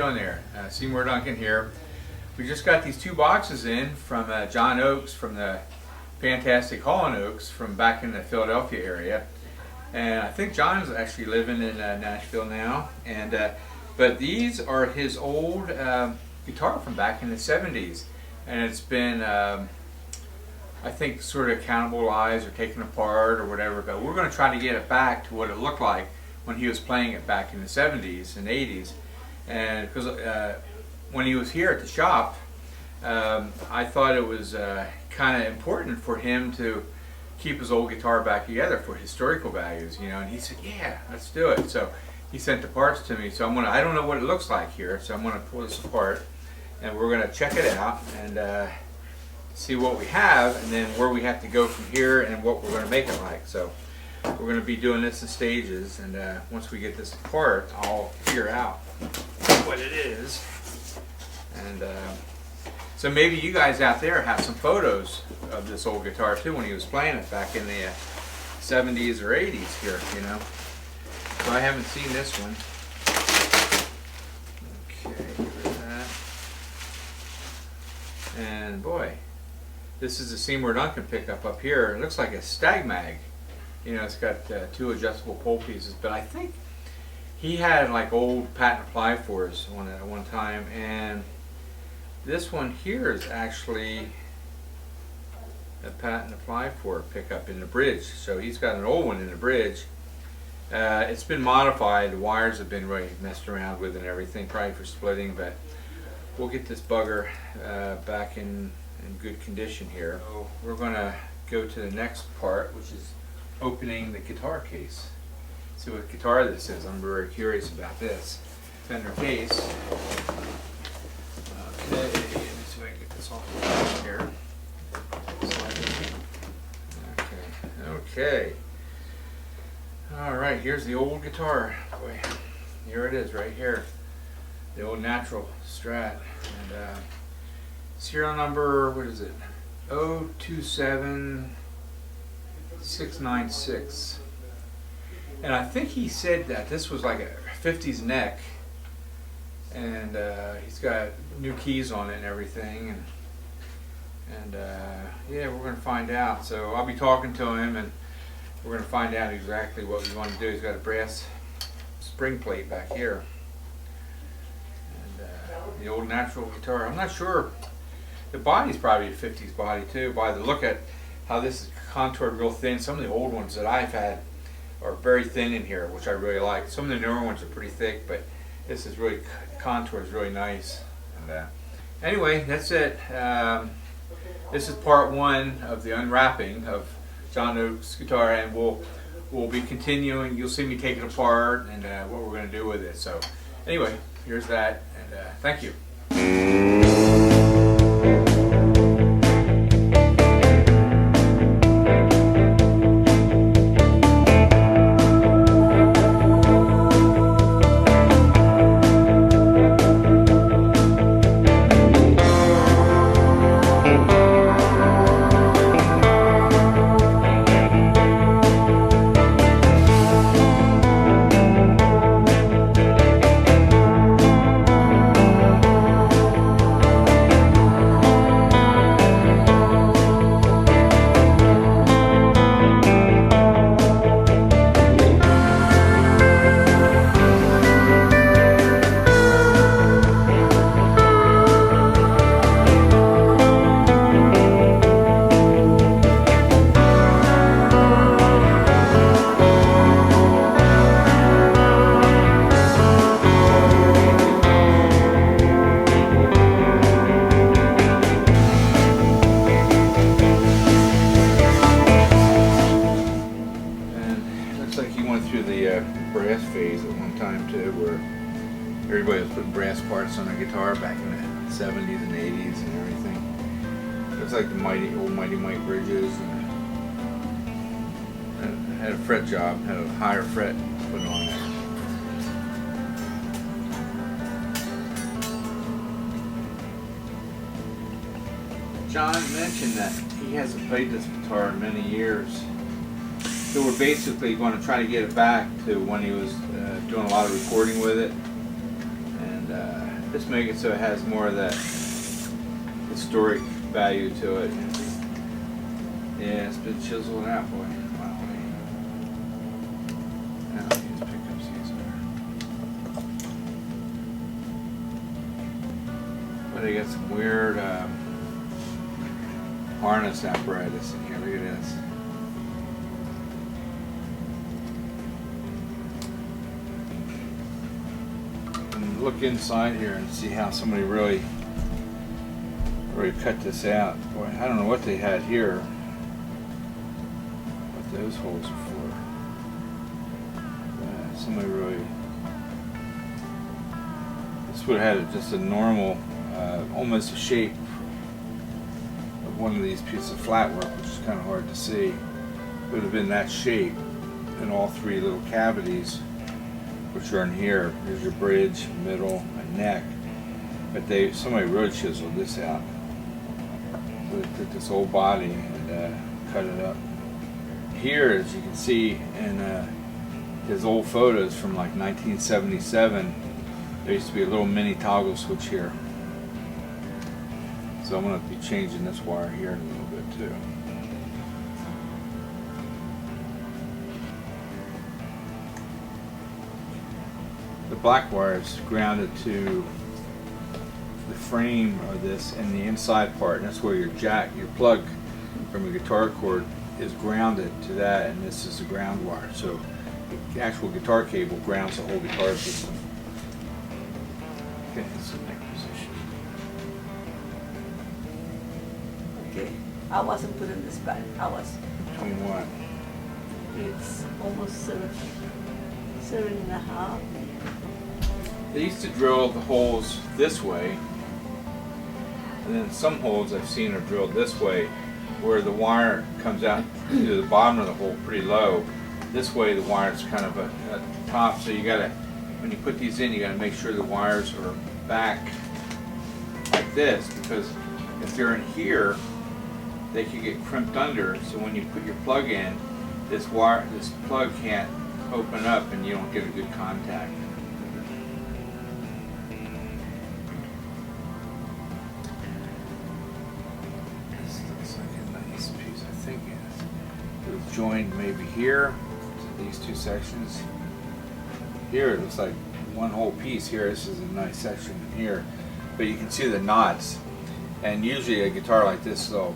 doing there? Seymour Duncan here. We just got these two boxes in from John Oates from the fantastic Hall & Oaks from back in the Philadelphia area. And I think John's actually living in Nashville now. And but these are his old guitar from back in the 70s. And it's been, I think, sort of cannibalized or taken apart or whatever. But we're going to try to get it back to what it looked like when he was playing it back in the 70s and 80s. And because when he was here at the shop, I thought it was kind of important for him to keep his old guitar back together for historical values, you know. And he said, "Yeah, let's do it." So he sent the parts to me. So I don't know what it looks like here, so I'm gonna pull this apart and we're gonna check it out and see what we have, and then where we have to go from here and what we're gonna make it like. So we're gonna be doing this in stages, and once we get this apart, I'll figure out what it is. And so maybe you guys out there have some photos of this old guitar too when he was playing it back in the 70s or 80s here, you know. So I haven't seen this one. Okay, here's that. And boy, this is a Seymour Duncan pickup up here. It looks like a stag mag. You know, it's got two adjustable pole pieces, but I think he had like old patent apply fours at one time, and this one here is actually a patent apply for pickup in the bridge. So he's got an old one in the bridge. It's been modified. The wires have been really messed around with and everything, probably for splitting, but we'll get this bugger back in good condition here. So we're going to go to the next part, which is opening the guitar case. See what guitar this is. I'm very curious about this. Fender case. Okay, let me see if I can get this off here. Okay. Alright, here's the old guitar. Boy, here it is right here. The old natural Strat. And serial number, what is it? 027696. And I think he said that this was like a 50s neck, and he's got new keys on it and everything, and yeah, we're going to find out. So I'll be talking to him, and we're going to find out exactly what we want to do. He's got a brass spring plate back here, and the old natural guitar. I'm not sure. The body's probably a 50s body too, by the look at how this is contoured real thin. Some of the old ones that I've had are very thin in here, which I really like. Some of the newer ones are pretty thick, but this is really, contour is really nice. And anyway, that's it. This is part one of the unwrapping of John Oates' guitar, and we'll be continuing. You'll see me take it apart and what we're going to do with it. So anyway, here's that, and thank you. Brass phase at one time too, where everybody was putting brass parts on their guitar back in the 70s and 80s and everything. Looks like the old Mighty Mike bridges, and had a fret job, had a higher fret put on there. John mentioned that he hasn't played this guitar in many years. So we're basically going to try to get it back to when he was doing a lot of recording with it, and Just make it so it has more of that historic value to it. Yeah, it's been chiseled out, boy. Wow. Now these pickups easier. But they got some weird harness apparatus in here. Look at this. And look inside here and see how somebody really cut this out. Boy, I don't know what they had here. What those holes are for. Somebody really. This would have had just a normal, almost a shape of one of these pieces of flat work, which is kind of hard to see. It would have been that shape in all three little cavities, which are in here. Here's your bridge, middle, and neck. But somebody really chiseled this out. So they took this whole body and cut it up. Here, as you can see in his old photos from like 1977, there used to be a little mini toggle switch here. So I'm going to be changing this wire here in a little bit too. The black wire is grounded to the frame of this and the inside part, and that's where your plug from your guitar cord is grounded to that, and this is the ground wire. So the actual guitar cable grounds the whole guitar system. Okay, that's the neck position. Okay, I wasn't putting this back. I was. Between what? It's almost 7.5. They used to drill the holes this way, and then some holes I've seen are drilled this way, where the wire comes out to the bottom of the hole pretty low. This way the wire's kind of at the top, so you gotta, when you put these in, you gotta make sure the wires are back like this, because if they're in here, they could get crimped under, so when you put your plug in, this plug can't open up and you don't get a good contact. This looks like a nice piece, I think it was joined maybe here to these two sections. Here it looks like one whole piece here. This is a nice section in here, but you can see the knots. And usually a guitar like this, they'll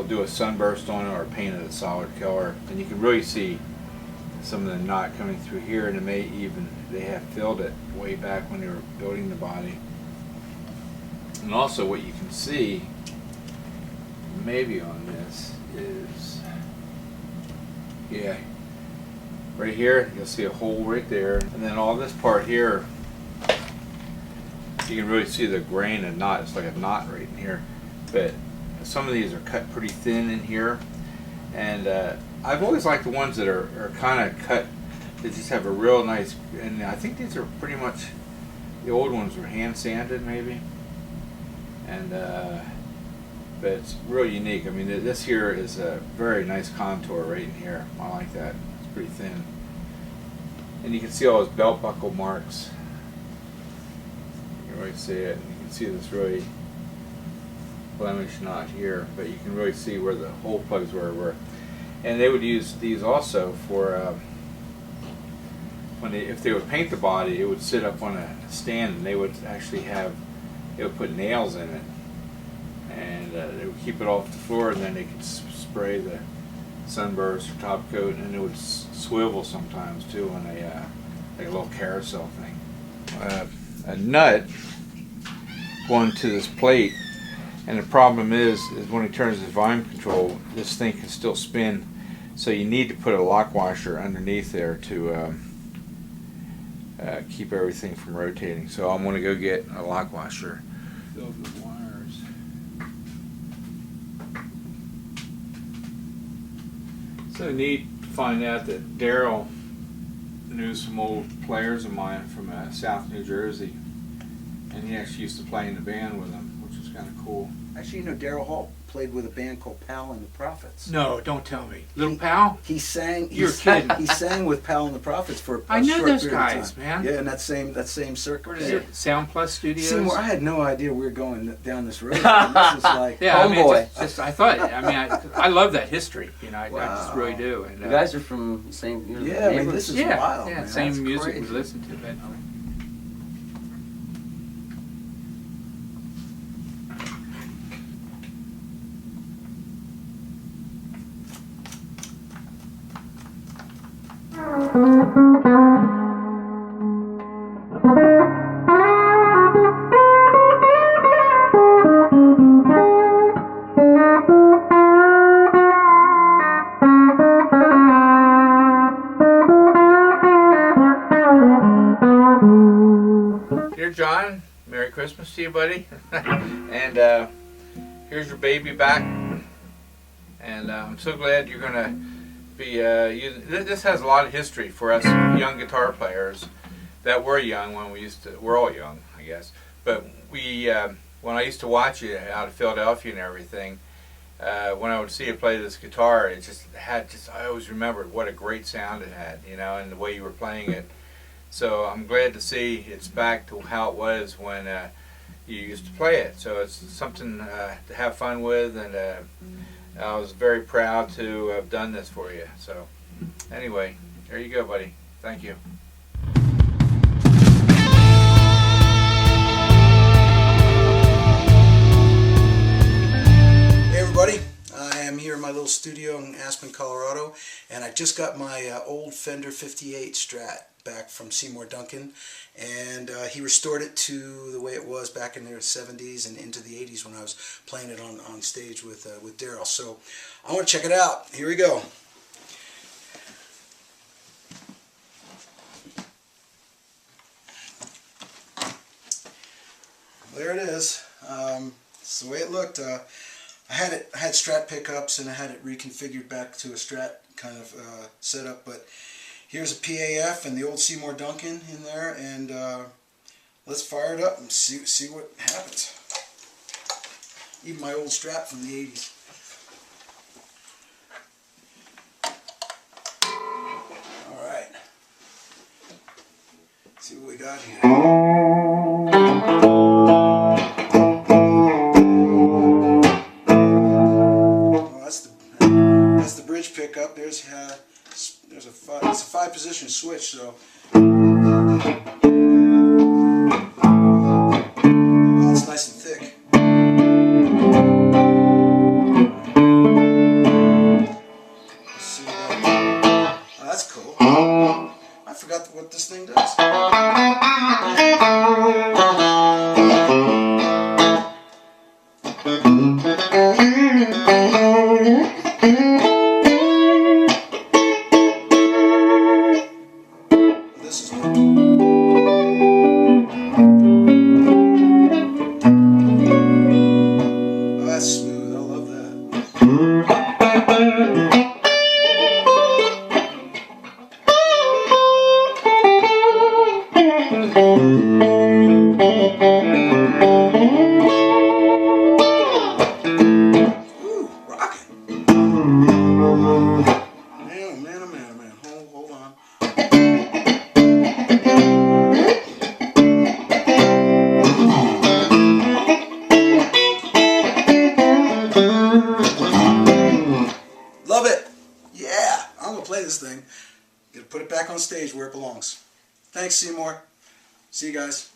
do a sunburst on it or paint it a solid color, and you can really see some of the knot coming through here, and they have filled it way back when they were building the body. And also what you can see maybe on this is, yeah, right here you'll see a hole right there, and then all this part here you can really see the grain and knot. It's like a knot right in here, but some of these are cut pretty thin in here, and I've always liked the ones that are kind of cut. They just have a real nice, and I think these are pretty much, the old ones were hand sanded maybe, and but it's real unique. I mean, this here is a very nice contour right in here. I like that. It's pretty thin, and you can see all those belt buckle marks. You can really see it. You can see this really blemish knot here, but you can really see where the hole plugs were. And they would use these also for if they would paint the body, it would sit up on a stand, and they would actually put nails in it, and they would keep it off the floor, and then they could spray the sunburst or top coat, and it would swivel sometimes too on like a little carousel thing. A nut going to this plate. And the problem is when he turns his volume control, this thing can still spin. So you need to put a lock washer underneath there to keep everything from rotating. So I'm going to go get a lock washer. Fill the wires. So neat to find out that Daryl knew some old players of mine from South New Jersey, and he actually used to play in the band with them, which was kind of cool. Actually, you know, Daryl Hall played with a band called Pal and the Prophets. No, don't tell me. Little Pal? He sang. You're kidding. He sang with Pal and the Prophets for a I know short those period of guys, time. man. Yeah, in that same circle. What is it? Sound Plus Studios? Seymour, I had no idea we were going down this road. This is like, Yeah, I mean, Homeboy. just I thought. I mean, I love that history. You know, I just Wow. really do. And, You guys are from the same. You're yeah, I mean, neighbors. this is yeah, wild. yeah, man. same That's music crazy. we listen to, but. Dear John, Merry Christmas to you, buddy. And here's your baby back. And I'm so glad you're gonna be using. This has a lot of history for us young guitar players that were young when we used to. We're all young, I guess. But we, when I used to watch you out of Philadelphia and everything, when I would see you play this guitar, it just had I always remembered what a great sound it had, you know, and the way you were playing it. So I'm glad to see it's back to how it was when you used to play it. So it's something to have fun with, and I was very proud to have done this for you. So anyway, there you go, buddy. Thank you. Hey everybody, I am here in my little studio in Aspen, Colorado, and I just got my old Fender 58 Strat back from Seymour Duncan, and he restored it to the way it was back in the 70s and into the 80s when I was playing it on stage with Daryl. So I want to check it out. Here we go. There it is. It's the way it looked. I had Strat pickups and I had it reconfigured back to a Strat kind of setup, but here's a PAF and the old Seymour Duncan in there, and let's fire it up and see what happens. Even my old Strat from the 80s. Alright. See what we got here. That's the bridge pickup. There's a 5-position switch, so well, it's nice and thick. Let's see oh, that's cool. I forgot what this thing does. This is good. Oh, that's smooth. I love that. Ooh, rockin'. Man, oh man. Hold on. Love it. Yeah, I'm gonna play this thing. Gonna put it back on stage where it belongs. Thanks, Seymour. See you guys.